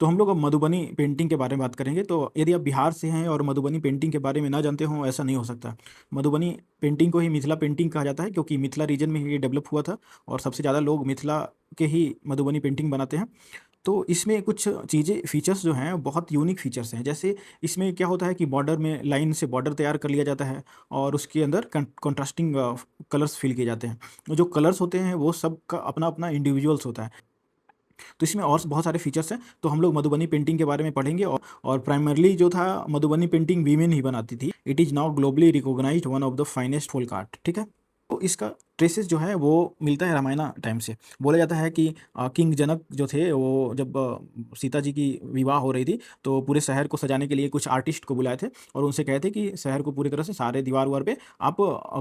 तो हम लोग अब मधुबनी पेंटिंग के बारे में बात करेंगे। तो यदि आप बिहार से हैं और मधुबनी पेंटिंग के बारे में ना जानते हों, ऐसा नहीं हो सकता। मधुबनी पेंटिंग को ही मिथिला पेंटिंग कहा जाता है, क्योंकि मिथिला रीजन में ही ये डेवलप हुआ था और सबसे ज़्यादा लोग मिथिला के ही मधुबनी पेंटिंग बनाते हैं। तो इसमें कुछ चीज़ें फीचर्स जो हैं बहुत यूनिक फीचर्स हैं। जैसे इसमें क्या होता है कि बॉर्डर में लाइन से बॉर्डर तैयार कर लिया जाता है और उसके अंदर कंट्रास्टिंग कलर्स फिल किए जाते हैं। जो कलर्स होते हैं वो सबका अपना अपना इंडिविजुअल्स होता है। तो इसमें और बहुत सारे फीचर्स हैं। तो हम लोग मधुबनी पेंटिंग के बारे में पढ़ेंगे और प्राइमरली जो था मधुबनी पेंटिंग वीमेन ही बनाती थी। It is now globally recognized one of the finest folk art. ठीक है। तो इसका ट्रेसेस जो है वो मिलता है रामायण टाइम से। बोला जाता है कि किंग जनक जो थे वो जब सीता जी की विवाह हो रही थी तो पूरे शहर को सजाने के लिए कुछ आर्टिस्ट को बुलाए थे और उनसे कहे थे कि शहर को पूरी तरह से सारे दीवार वार पे आप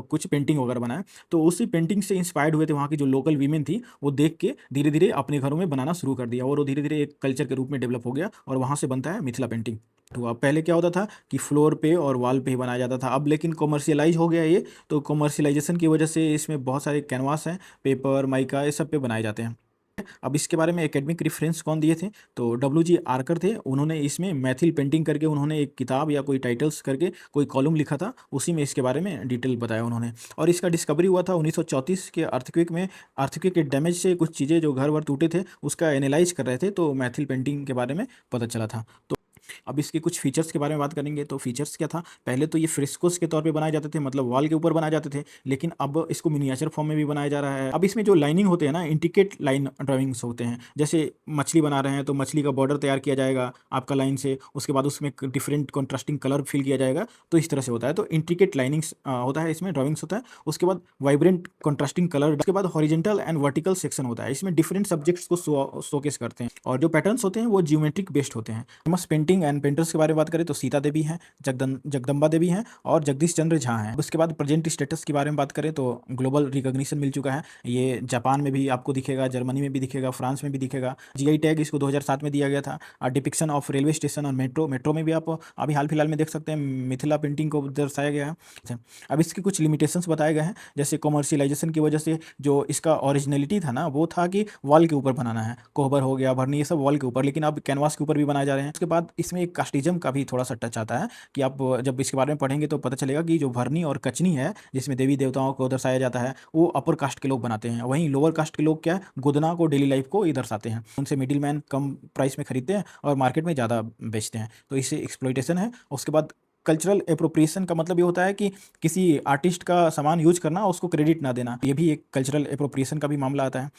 कुछ पेंटिंग वगैरह बनाएं। तो उसी पेंटिंग से इंस्पायर्ड हुए थे वहाँ की जो लोकल वीमेन थी, वो देख के धीरे धीरे अपने घरों में बनाना शुरू कर दिया और वो धीरे धीरे एक कल्चर के रूप में डेवलप हो गया और वहाँ से बनता है मिथिला पेंटिंग। तो अब पहले क्या होता था कि फ्लोर पे और वॉल पे ही बनाया जाता था, अब लेकिन कॉमर्शियलाइज हो गया ये। तो कॉमर्शियलाइजेशन की वजह से इसमें बहुत सारे कैनवास हैं, पेपर माइका ये सब पे बनाए जाते हैं। अब इसके बारे में एकेडमिक रेफरेंस कौन दिए थे? तो डब्ल्यू जी आर्कर थे। उन्होंने इसमें मैथिल पेंटिंग करके उन्होंने एक किताब या कोई टाइटल्स करके कोई कॉलम लिखा था, उसी में इसके बारे में डिटेल बताया उन्होंने। और इसका डिस्कवरी हुआ था 1934 के अर्थक्वेक में। अर्थक्वेक के डैमेज से कुछ चीज़ें जो घर वर टूटे थे उसका एनालाइज कर रहे थे, तो मैथिल पेंटिंग के बारे में पता चला था। तो अब इसके कुछ फीचर्स के बारे में बात करेंगे। तो फीचर्स क्या था? पहले तो ये फ्रेस्कोस के तौर पे बनाए जाते थे, मतलब वॉल के ऊपर बनाए जाते थे, लेकिन अब इसको मिनिएचर फॉर्म में भी बनाया जा रहा है। अब इसमें जो लाइनिंग होते हैं ना, इंट्रिकेट लाइन ड्राइंग्स होते हैं। जैसे मछली बना रहे हैं तो मछली का बॉर्डर तैयार किया जाएगा आपका लाइन से, उसके बाद उसमें डिफरेंट कॉन्ट्रास्टिंग कलर फिल किया जाएगा। तो इस तरह से होता है। तो इंट्रिकेट लाइनिंग्स होता है इसमें, ड्राइंग्स होता है। उसके बाद वाइब्रेंट कॉन्ट्रास्टिंग कलर, उसके बाद हॉरिजेंटल एंड वर्टिकल सेक्शन होता है। इसमें डिफरेंट सब्जेक्ट्स को शोकेस करते हैं और जो पैटर्न्स होते हैं वो ज्योमेट्रिक बेस्ड होते हैं। फेमस पेंटिंग एंड पेंटर्स के बारे में बात करें तो सीता देवी हैं, जगदम्बा देवी हैं और जगदीश चंद्र झा हैं। उसके बाद प्रेजेंट स्टेटस के बारे में बात करें तो ग्लोबल रिकॉग्निशन मिल चुका है। ये जापान में भी आपको दिखेगा, जर्मनी में भी दिखेगा, फ्रांस में भी दिखेगा। जीआई टैग इसको 2007 में दिया गया था। डिपिक्शन ऑफ रेलवे स्टेशन और मेट्रो में भी आप अभी हाल फिलहाल में देख सकते हैं मिथिला पेंटिंग को दर्शाया गया है। अच्छा, अब इसके कुछ लिमिटेशंस बताए गए हैं। जैसे कॉमर्शियलाइजेशन की वजह से जो इसका ओरिजिनलिटी था ना, वो था कि वॉल के ऊपर बनाना है, कोहबर हो गया, भरनी, ये सब वॉल के ऊपर, लेकिन अब कैनवास के ऊपर भी बनाए जा रहे हैं। उसके बाद इसमें एक कास्टिज्म का भी थोड़ा सा टच आता है कि आप जब इसके बारे में पढ़ेंगे तो पता चलेगा कि जो भरनी और कचनी है जिसमें देवी देवताओं को दर्शाया जाता है, वो अपर कास्ट के लोग बनाते हैं। वहीं लोअर कास्ट के लोग क्या है, गोदना को, डेली लाइफ को ये दर्शाते हैं। उनसे मिडिल मैन कम प्राइस में खरीदते हैं और मार्केट में ज़्यादा बेचते हैं। तो इससे एक्सप्लॉइटेशन है। उसके बाद कल्चरल एप्रोप्रिएशन का मतलब ये होता है कि किसी आर्टिस्ट का सामान यूज करना, उसको क्रेडिट ना देना, ये भी एक कल्चरल एप्रोप्रिएशन का भी मामला आता है।